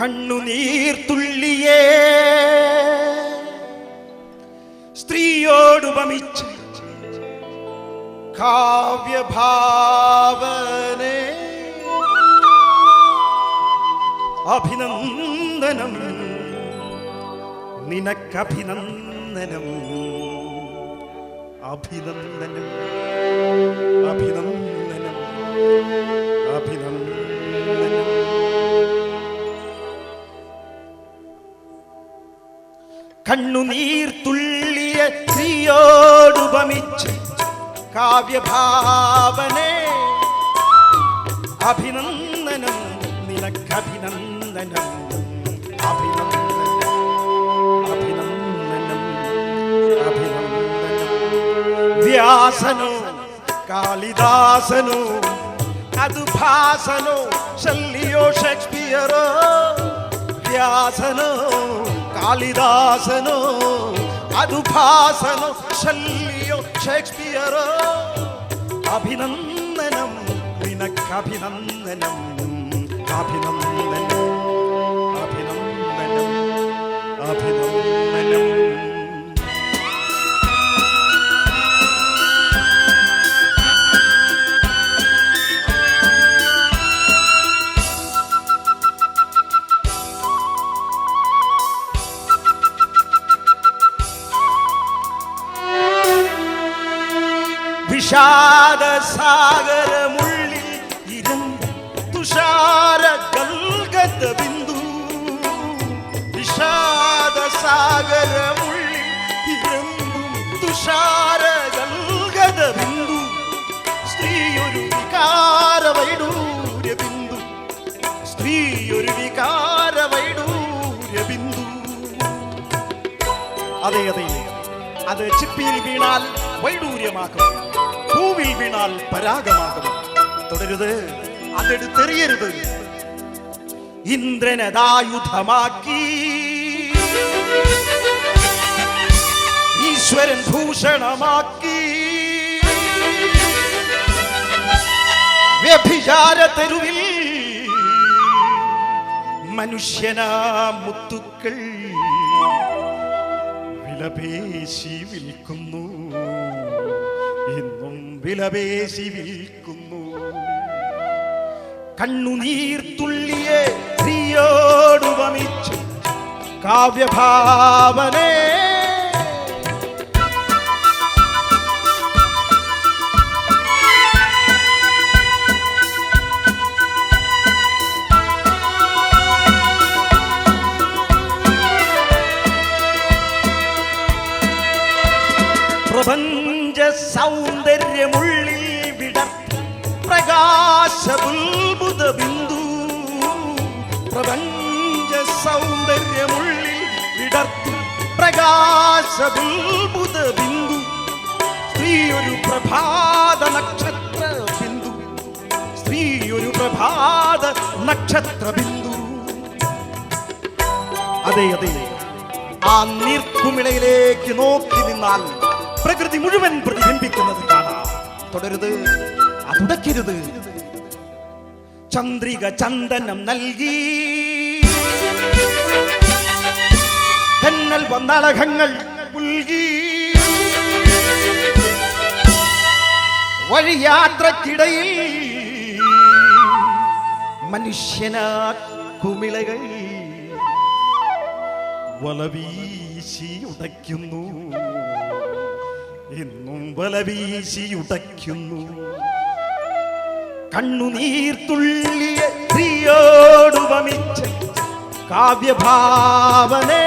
കണ്ണുനീർത്തുള്ളിയേ സ്ത്രീയോടുപമിച്ച് കാവ്യഭാവനെ അഭിനന്ദനം നിനക്കഭിനന്ദനം അഭിനന്ദനം അഭിനന്ദനം അഭിനന്ദനം. കണ്ണുനീർത്തുള്ളിയ സ്ത്രീയോടുപമിച്ച് കാവ്യഭാവനെ അഭിനന്ദനം നിനക്കഭിനന്ദനം അഭിനന്ദനം അഭിനന്ദനം അഭിനന്ദനം. വ്യാസനോ കാളിദാസനോ അതുഭാസനോ ശല്യോ ഷേക്സ്പിയറോ വ്യാസനോ കാളിദാസനോ അതുഭാസനോ ശല്യോ ഷേക്സ്പിയറോ അഭിനന്ദനം നിനക്കഭിനന്ദനം അഭിനന്ദനം അഭിനന്ദനം അഭിനന്ദനം. വിഷാദസാഗരമുള്ളിൽ ഇരുന്ന് തുഷാര ഗൽഗത ബിന്ദു വിഷാദസാഗരമുള്ളിൽ ഇരുമ്പും തുഷാര ഗൽഗത ബിന്ദു സ്ത്രീയൊരു വികാര വൈഡൂര്യ ബിന്ദു സ്ത്രീയൊരു വികാര വൈഡൂര്യ ബിന്ദു. അതെ അതെ, അത് ചിപ്പിയിൽ വീണാൽ വൈഡൂര്യമാകും, പൂവിൽ വീണാൽ പരാഗമാകും. തുടരുത്, അതെടുത്തെറിയരുത്. ഇന്ദ്രനതായുധമാക്കി ഈശ്വരൻ ഭൂഷണമാക്കി വ്യഭിചാര തെരുവിൽ മനുഷ്യനാ മുത്തുക്കൾ വിലപേശി വിൽക്കുന്നു, ഇന്നും വിലപേശി വിൽക്കുന്നു. കണ്ണുനീർത്തുള്ളിയെ സ്ത്രീയോടുപമിച്ച് കാവ്യഭാവനെ പ്രപഞ്ച സൗന്ദര്യമുള്ളിൽ വിടർത്തി പ്രകാശബുൽബുദ ബിന്ദു പ്രപഞ്ച സൗന്ദര്യമുള്ളിൽ വിടർത്തി പ്രകാശബുൽബുദ ബിന്ദു സ്ത്രീയൊരു പ്രഭാത നക്ഷത്ര ബിന്ദു സ്ത്രീയൊരു പ്രഭാത നക്ഷത്ര ബിന്ദു. അതെ അതെ, ആ നീർക്കുമിളയിലേക്ക് നോക്കി നിന്നാൽ പ്രകൃതി മുഴുവൻ പ്രതിബിംബിക്കുന്നത് കാണാം. തുടരുത്, അതുടക്കരുത്. ചന്ദ്രിക ചന്ദനം നൽകി തെന്നൽ വന്നളകങ്ങൾ പുൽകി വഴിയാത്രക്കിടയിൽ മനുഷ്യനാ കുമിളകൾ വലവീശി ഉടയ്ക്കുന്നു, എന്നും വലവീശിയുടയ്ക്കുന്നു. കണ്ണുനീർത്തുള്ളിയ സ്ത്രീയോടുപമിച്ച് കാവ്യഭാവനെ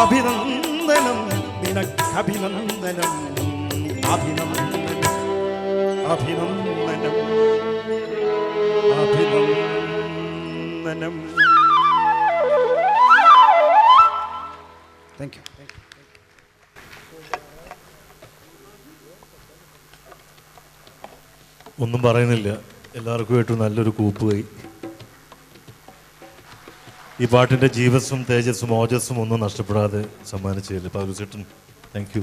അഭിനന്ദനം നിനക്കഭിനന്ദനം അഭിനന്ദനം അഭിനന്ദനം അഭിനന്ദനം. Thank you. ഒന്നും പറയുന്നില്ല, എല്ലാവർക്കും ആയിട്ട് നല്ലൊരു കൂപ്പുകൈ. ഈ പാട്ടിൻ്റെ ജീവസ്സും തേജസ്സും ഓജസ്സും ഒന്നും നഷ്ടപ്പെടാതെ സമ്മാനിച്ചില്ല പൗലുസേട്ടൻ. Thank you.